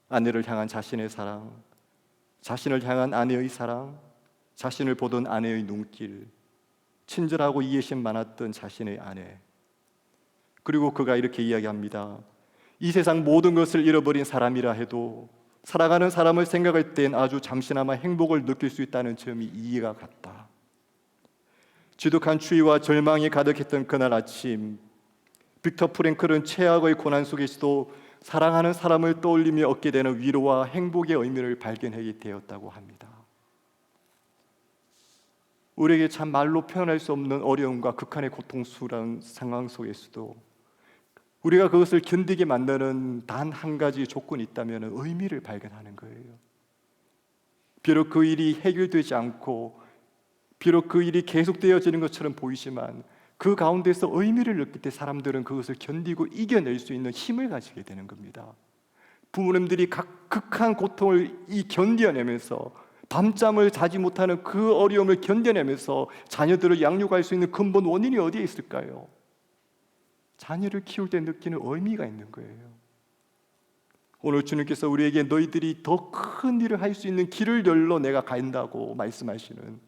아내를 향한 자신의 사랑, 자신을 향한 아내의 사랑, 자신을 보던 아내의 눈길, 친절하고 이해심 많았던 자신의 아내. 그리고 그가 이렇게 이야기합니다. 이 세상 모든 것을 잃어버린 사람이라 해도 살아가는 사람을 생각할 땐 아주 잠시나마 행복을 느낄 수 있다는 점이 이해가 갔다. 지독한 추위와 절망이 가득했던 그날 아침, 빅터 프랭클은 최악의 고난 속에서도 사랑하는 사람을 떠올리며 얻게 되는 위로와 행복의 의미를 발견하게 되었다고 합니다. 우리에게 참 말로 표현할 수 없는 어려움과 극한의 고통스러운 상황 속에서도 우리가 그것을 견디게 만드는 단 한 가지 조건이 있다면 의미를 발견하는 거예요. 비록 그 일이 해결되지 않고 비록 그 일이 계속되어지는 것처럼 보이지만 그 가운데서 의미를 느낄 때 사람들은 그것을 견디고 이겨낼 수 있는 힘을 가지게 되는 겁니다. 부모님들이 극한 고통을 견뎌내면서 밤잠을 자지 못하는 그 어려움을 견뎌내면서 자녀들을 양육할 수 있는 근본 원인이 어디에 있을까요? 자녀를 키울 때 느끼는 의미가 있는 거예요. 오늘 주님께서 우리에게 너희들이 더 큰 일을 할 수 있는 길을 열러 내가 간다고 말씀하시는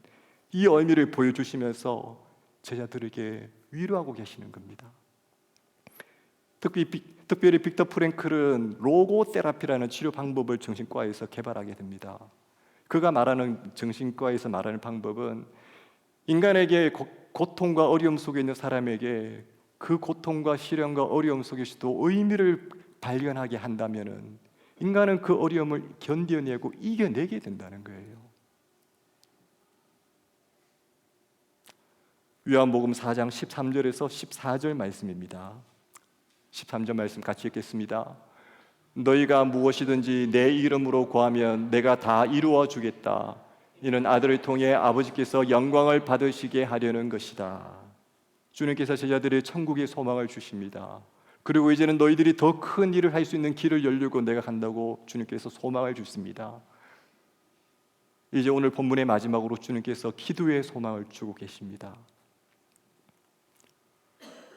이 의미를 보여주시면서 제자들에게 위로하고 계시는 겁니다. 특별히 빅터 프랭클은 로고 테라피라는 치료 방법을 정신과에서 개발하게 됩니다. 그가 정신과에서 말하는 방법은 인간에게 고통과 어려움 속에 있는 사람에게 그 고통과 시련과 어려움 속에서도 의미를 발견하게 한다면 인간은 그 어려움을 견뎌내고 이겨내게 된다는 거예요. 요한복음 4장 13절에서 14절 말씀입니다. 13절 말씀 같이 읽겠습니다. 너희가 무엇이든지 내 이름으로 구하면 내가 다 이루어 주겠다. 이는 아들을 통해 아버지께서 영광을 받으시게 하려는 것이다. 주님께서 제자들의 천국의 소망을 주십니다. 그리고 이제는 너희들이 더 큰 일을 할 수 있는 길을 열려고 내가 간다고 주님께서 소망을 주십니다. 이제 오늘 본문의 마지막으로 주님께서 기도의 소망을 주고 계십니다.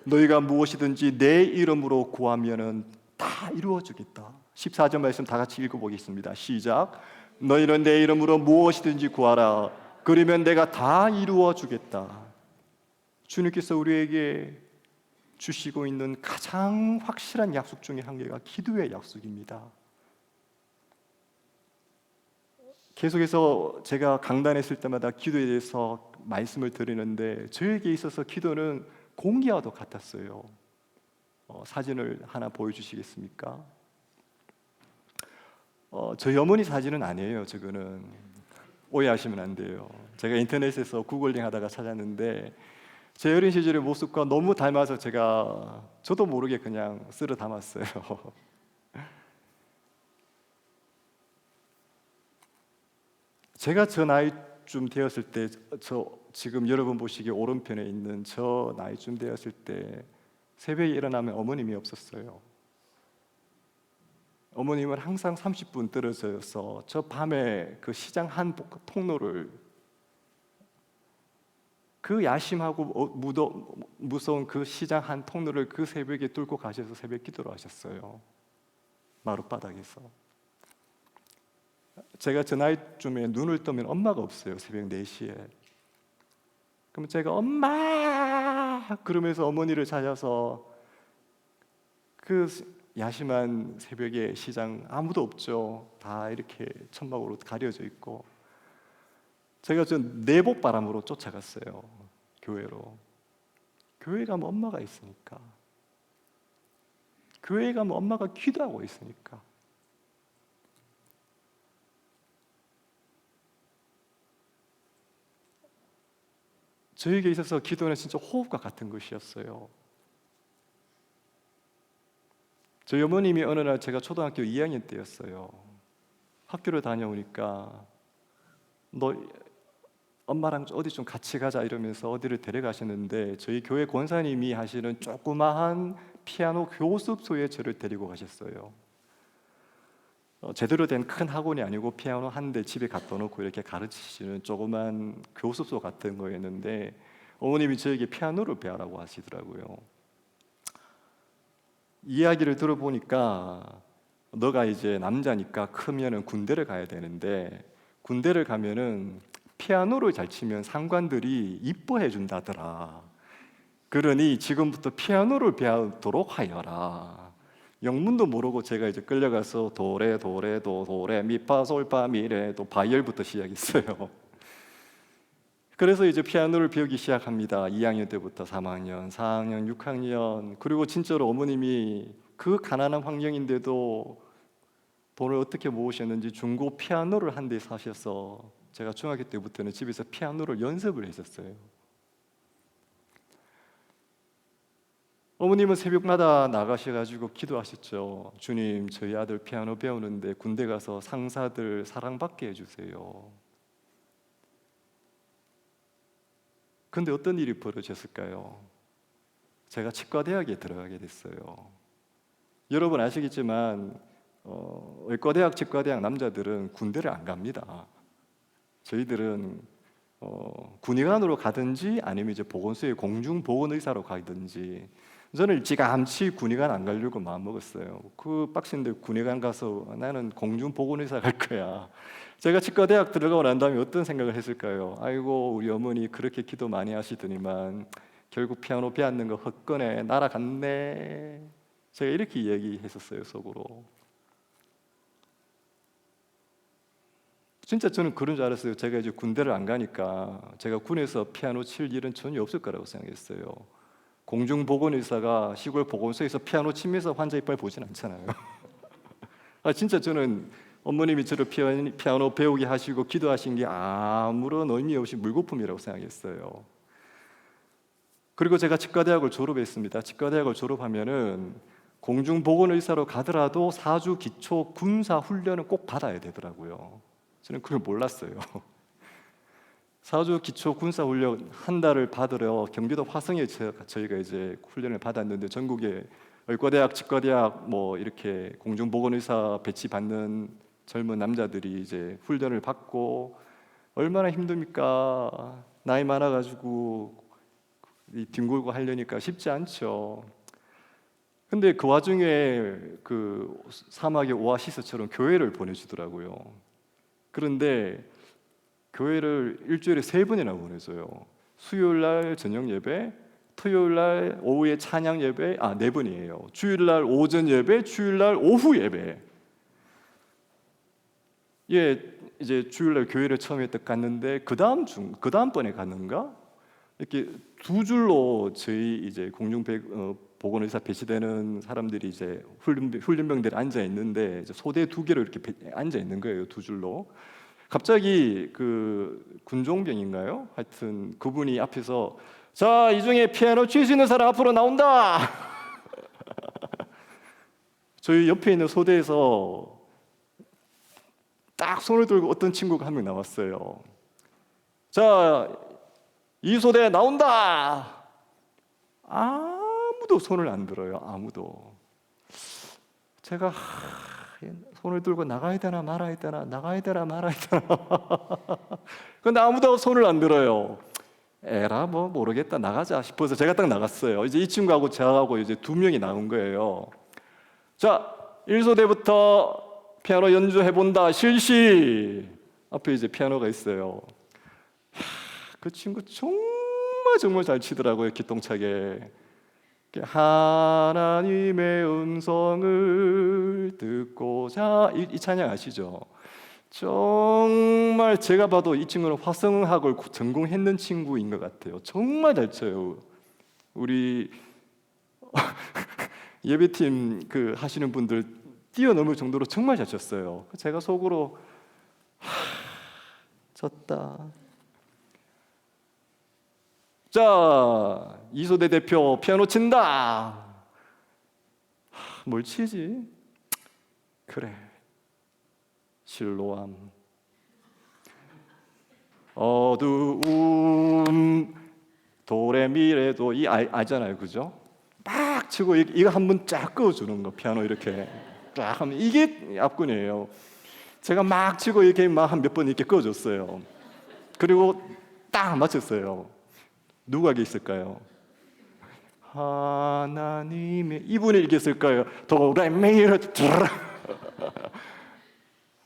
너희가 무엇이든지 내 이름으로 구하면은 다 이루어주겠다. 14절 말씀 다 같이 읽어보겠습니다. 시작. 너희는 내 이름으로 무엇이든지 구하라. 그러면 내가 다 이루어주겠다. 주님께서 우리에게 주시고 있는 가장 확실한 약속 중에 한 개가 기도의 약속입니다. 계속해서 제가 강단했을 때마다 기도에 대해서 말씀을 드리는데 저에게 있어서 기도는 공기와도 같았어요. 사진을 하나 보여주시겠습니까? 저희 어머니 사진은 아니에요. 저거는 오해하시면 안 돼요. 제가 인터넷에서 구글링 하다가 찾았는데 제 어린 시절의 모습과 너무 닮아서 저도 모르게 그냥 쓸어 담았어요. 제가 저 나이쯤 되었을 때, 지금 여러분 보시기에 오른편에 있는 저 나이쯤 되었을 때 새벽에 일어나면 어머님이 없었어요. 어머님은 항상 30분 떨어져서 저 밤에 그 시장 한 통로를, 그 야심하고 무서운 그 시장 한 통로를 그 새벽에 뚫고 가셔서 새벽 기도를 하셨어요. 마룻바닥에서. 제가 저 나이쯤에 눈을 뜨면 엄마가 없어요. 새벽 4시에. 그럼 제가 엄마 그러면서 어머니를 찾아서 그 야심한 새벽에 시장 아무도 없죠. 다 이렇게 천막으로 가려져 있고 제가 저 내복 바람으로 쫓아갔어요. 교회로. 교회 가면 엄마가 있으니까. 교회 가면 엄마가 기도하고 있으니까. 저에게 있어서 기도는 진짜 호흡과 같은 것이었어요. 저희 어머님이 어느 날 제가 초등학교 2학년 때였어요. 학교를 다녀오니까 너 엄마랑 어디 좀 같이 가자 이러면서 어디를 데려가셨는데 저희 교회 권사님이 하시는 조그마한 피아노 교습소에 저를 데리고 가셨어요. 제대로 된 큰 학원이 아니고 피아노 한 대 집에 갖다 놓고 이렇게 가르치시는 조그만 교습소 같은 거였는데 어머님이 저에게 피아노를 배우라고 하시더라고요. 이야기를 들어보니까 너가 이제 남자니까 크면은 군대를 가야 되는데 군대를 가면은 피아노를 잘 치면 상관들이 이뻐해 준다더라. 그러니 지금부터 피아노를 배우도록 하여라. 영문도 모르고 제가 이제 끌려가서 도레 도레 도 도레 미파 솔파 미레 도 바이올부터 시작했어요. 그래서 이제 피아노를 배우기 시작합니다. 2학년 때부터 3학년, 4학년, 6학년. 그리고 진짜로 어머님이 그 가난한 환경인데도 돈을 어떻게 모으셨는지 중고 피아노를 한 대 사셔서 제가 중학교 때부터는 집에서 피아노를 연습을 했었어요. 어머님은 새벽마다 나가셔가지고 기도하셨죠. 주님, 저희 아들 피아노 배우는데 군대 가서 상사들 사랑받게 해주세요. 근데 어떤 일이 벌어졌을까요? 제가 치과대학에 들어가게 됐어요. 여러분 아시겠지만 의과대학, 치과대학 남자들은 군대를 안 갑니다. 저희들은 군의관으로 가든지 아니면 이제 보건소에 공중보건의사로 가든지. 저는 일찌감치 군의관 안 가려고 마음먹었어요. 그 빡신데 군의관 가서 나는 공중보건의사 갈 거야. 제가 치과대학 들어가고 난 다음에 어떤 생각을 했을까요? 아이고 우리 어머니 그렇게 기도 많이 하시더니만 결국 피아노 배웠는 거 헛거네, 날아갔네. 제가 이렇게 얘기했었어요, 속으로. 진짜 저는 그런 줄 알았어요. 제가 이제 군대를 안 가니까 제가 군에서 피아노 칠 일은 전혀 없을 거라고 생각했어요. 공중보건의사가 시골 보건소에서 피아노 치면서 환자 이빨 보진 않잖아요. 진짜 저는 어머님이 저를 피아노 배우게 하시고 기도하신 게 아무런 의미 없이 물거품이라고 생각했어요. 그리고 제가 치과대학을 졸업했습니다. 치과대학을 졸업하면은 공중보건의사로 가더라도 4주 기초 군사훈련은 꼭 받아야 되더라고요. 저는 그걸 몰랐어요. 4주 기초 군사훈련 한 달을 받으러 경기도 화성에 저희가 이제 훈련을 받았는데 전국에 의과대학, 치과대학 뭐 이렇게 공중보건의사 배치받는 젊은 남자들이 이제 훈련을 받고 얼마나 힘듭니까? 나이 많아가지고 이 뒹굴고 하려니까 쉽지 않죠. 근데 그 와중에 그 사막의 오아시스처럼 교회를 보내주더라고요. 그런데 교회를 일주일에 3번이나 보내줘요. 수요일 날 저녁 예배, 토요일 날 오후에 찬양 예배, 4번이에요. 주일 날 오전 예배, 주일 날 오후 예배. 예, 이제 주일 날 교회를 처음에 딱 갔는데 그 다음 번에 갔는가? 이렇게 두 줄로 저희 이제 보건의사 배치되는 사람들이 이제 훈련병들이 앉아 있는데 이제 소대 2개로 이렇게 앉아 있는 거예요, 두 줄로. 갑자기 그 군종병인가요? 하여튼 그분이 앞에서 자, 이 중에 피아노 칠 수 있는 사람 앞으로 나온다. 저희 옆에 있는 소대에서 딱 손을 들고 어떤 친구가 한 명 나왔어요. 자, 이 소대 나온다. 아무도 손을 안 들어요. 아무도. 제가 손을 들고 나가야 되나 말아야 되나, 나가야 되나 말아야 되나. 근데 아무도 손을 안 들어요. 에라 뭐 모르겠다, 나가자 싶어서 제가 딱 나갔어요. 이제 이 친구하고 저하고 이제 2명이 나온 거예요. 자, 1소대부터 피아노 연주해 본다. 실시. 앞에 이제 피아노가 있어요. 그 친구 정말 잘 치더라고요. 기똥차게. 하나님의 음성을 듣고자, 이 찬양 아시죠? 정말 제가 봐도 이 친구는 화성학을 전공했는 친구인 것 같아요. 정말 잘 쳐요. 우리 예배팀 그 하시는 분들 뛰어넘을 정도로 정말 잘 쳤어요. 제가 속으로 졌다. 자, 이소대 대표 피아노 친다. 뭘 치지? 그래, 실로암. 어두움 도레미레도 이 알잖아요, 그죠? 막 치고 이거 한 번 쫙 끄어주는 거, 피아노 이렇게 쫙 하면 이게 앞군이에요. 제가 막 치고 이렇게 막 한 몇 번 이렇게 끄어줬어요. 그리고 딱 맞췄어요. 누가 이겼을까요? 하나님의 이분이 이겼을까요? 도레미레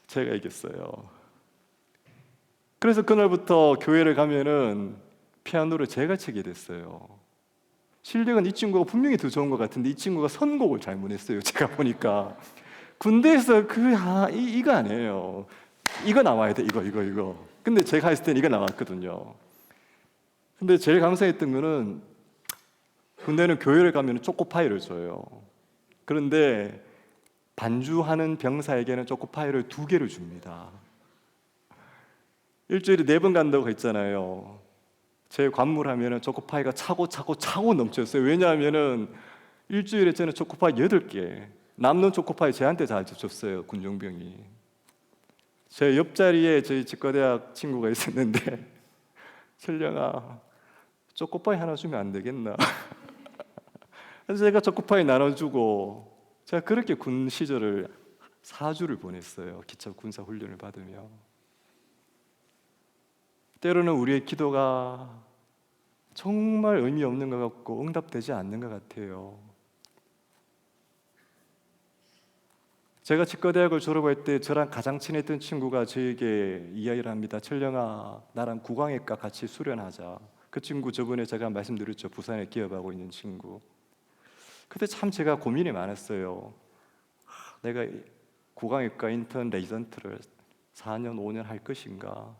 제가 이겼어요. 그래서 그날부터 교회를 가면은 피아노를 제가 치게 됐어요. 실력은 이 친구가 분명히 더 좋은 것 같은데 이 친구가 선곡을 잘못했어요. 제가 보니까 군대에서 이거 아니에요. 이거 나와야 돼. 이거. 근데 제가 했을 땐 이거 나왔거든요. 근데 제일 감사했던 거는 군대는 교회를 가면 초코파이를 줘요. 그런데 반주하는 병사에게는 초코파이를 2개를 줍니다. 일주일에 4번 간다고 했잖아요. 제 관물하면은 초코파이가 차고 넘쳤어요. 왜냐하면은 일주일에 저는 초코파이 8개, 남는 초코파이 저한테 다 줬어요. 군종병이. 제 옆자리에 저희 치과대학 친구가 있었는데 철령아, 초코파이 하나 주면 안 되겠나? 그래서 제가 초코파이 나눠주고 제가 그렇게 군 시절을 4주를 보냈어요. 기차 군사 훈련을 받으며. 때로는 우리의 기도가 정말 의미 없는 것 같고 응답되지 않는 것 같아요. 제가 치과대학을 졸업할 때 저랑 가장 친했던 친구가 저에게 이야기를 합니다. 철령아, 나랑 구강외과 같이 수련하자. 그 친구 저번에 제가 말씀드렸죠. 부산에 기업하고 있는 친구. 그때 참 제가 고민이 많았어요. 내가 구강외과 인턴 레지던트를 4년, 5년 할 것인가.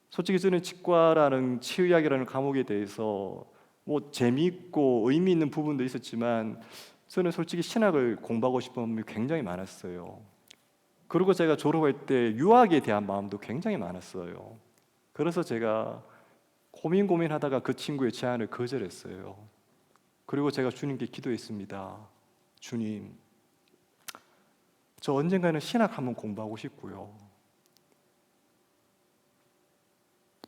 솔직히 저는 치과라는 치의학이라는 과목에 대해서 뭐 재미있고 의미 있는 부분도 있었지만 저는 솔직히 신학을 공부하고 싶은 마음이 굉장히 많았어요. 그리고 제가 졸업할 때 유학에 대한 마음도 굉장히 많았어요. 그래서 제가 고민하다가 그 친구의 제안을 거절했어요. 그리고 제가 주님께 기도했습니다. 주님, 저 언젠가는 신학 한번 공부하고 싶고요.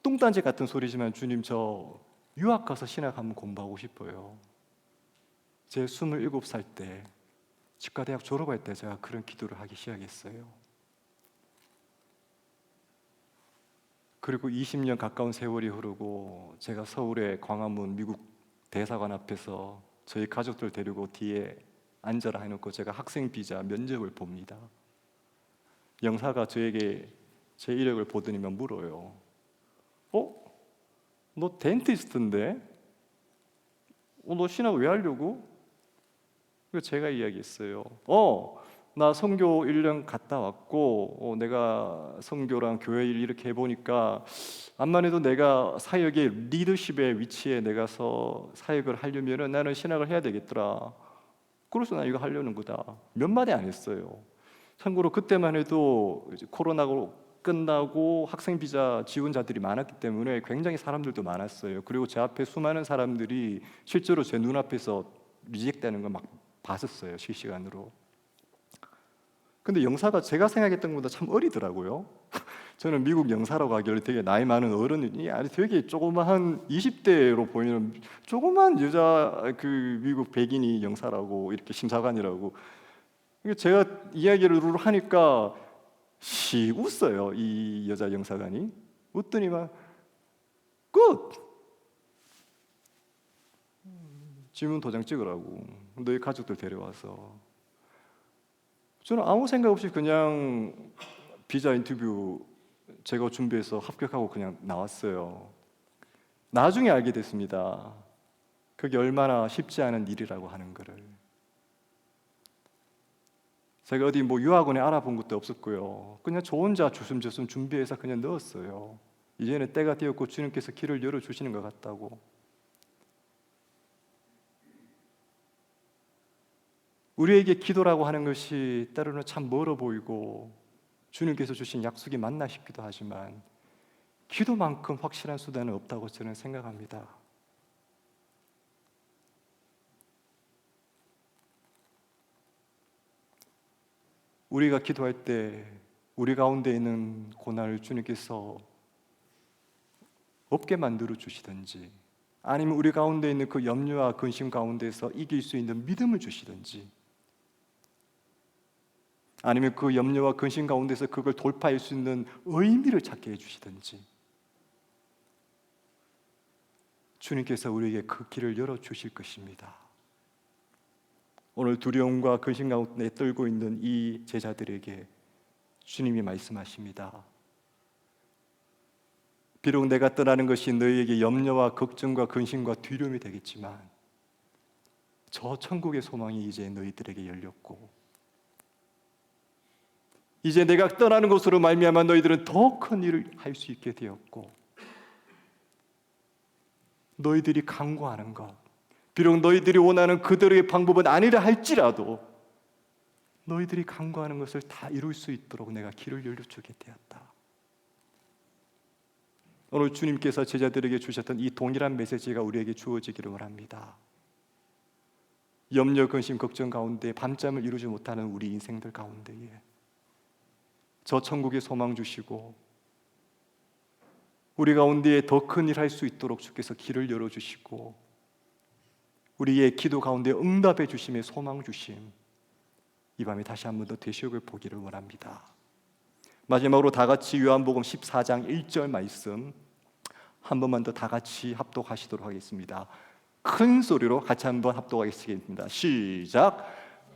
뚱딴지 같은 소리지만 주님, 저 유학 가서 신학 한번 공부하고 싶어요. 제 27살 때 치과대학 졸업할 때 제가 그런 기도를 하기 시작했어요. 그리고 20년 가까운 세월이 흐르고 제가 서울의 광화문 미국 대사관 앞에서 저희 가족들 데리고 뒤에 앉아라 해놓고 제가 학생 비자 면접을 봅니다. 영사가 저에게 제 이력을 보더니만 물어요. 너 덴티스트인데? 너 신학 왜 하려고? 그래서 제가 이야기했어요. 나 선교 1년 갔다 왔고 내가 선교랑 교회 일 이렇게 해보니까 암만 해도 내가 사역의 리더십의 위치에 내가 서 사역을 하려면 나는 신학을 해야 되겠더라. 그래서 나 이거 하려는 거다. 몇 마디 안 했어요. 참고로 그때만 해도 이제 코로나가 끝나고 학생 비자 지원자들이 많았기 때문에 굉장히 사람들도 많았어요. 그리고 제 앞에 수많은 사람들이 실제로 제 눈앞에서 리젝트되는 걸 막 봤었어요, 실시간으로. 근데 영사가 제가 생각했던 것보다 참 어리더라고요. 저는 미국 영사라고 하길래 되게 나이 많은 어른이 아니 되게 조그마한 20대로 보이는 조그만 여자 그 미국 백인이 영사라고 이렇게 심사관이라고. 제가 이야기를 하니까 웃어요. 이 여자 영사관이 웃더니만 끝! 지문 도장 찍으라고. 너희 가족들 데려와서. 저는 아무 생각 없이 그냥 비자 인터뷰 제가 준비해서 합격하고 그냥 나왔어요. 나중에 알게 됐습니다. 그게 얼마나 쉽지 않은 일이라고 하는 거를. 제가 어디 유학원에 알아본 것도 없었고요. 그냥 저 혼자 조심조심 준비해서 그냥 넣었어요. 이제는 때가 되었고 주님께서 길을 열어주시는 것 같다고. 우리에게 기도라고 하는 것이 때로는 참 멀어 보이고 주님께서 주신 약속이 맞나 싶기도 하지만 기도만큼 확실한 수단은 없다고 저는 생각합니다. 우리가 기도할 때 우리 가운데 있는 고난을 주님께서 없게 만들어 주시든지 아니면 우리 가운데 있는 그 염려와 근심 가운데서 이길 수 있는 믿음을 주시든지 아니면 그 염려와 근심 가운데서 그걸 돌파할 수 있는 의미를 찾게 해주시든지 주님께서 우리에게 그 길을 열어주실 것입니다. 오늘 두려움과 근심 가운데 떨고 있는 이 제자들에게 주님이 말씀하십니다. 비록 내가 떠나는 것이 너희에게 염려와 걱정과 근심과 두려움이 되겠지만 저 천국의 소망이 이제 너희들에게 열렸고 이제 내가 떠나는 것으로 말미암아 너희들은 더 큰 일을 할 수 있게 되었고 너희들이 간구하는 것 비록 너희들이 원하는 그들의 방법은 아니라 할지라도 너희들이 간구하는 것을 다 이룰 수 있도록 내가 길을 열려주게 되었다. 오늘 주님께서 제자들에게 주셨던 이 동일한 메시지가 우리에게 주어지기를 원합니다. 염려, 근심, 걱정 가운데 밤잠을 이루지 못하는 우리 인생들 가운데에 저 천국의 소망 주시고 우리 가운데에 더 큰 일 할 수 있도록 주께서 길을 열어주시고 우리의 기도 가운데 응답해 주심의 소망 주심 이 밤에 다시 한 번 더 되시옥을 보기를 원합니다. 마지막으로 다 같이 요한복음 14장 1절 말씀 한 번만 더 다 같이 합독하시도록 하겠습니다. 큰 소리로 같이 한번 합독하겠습니다. 시작!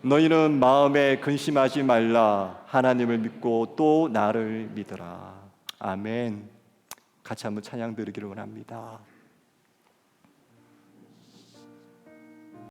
너희는 마음에 근심하지 말라. 하나님을 믿고 또 나를 믿어라. 아멘. 같이 한번 찬양 드리기를 원합니다.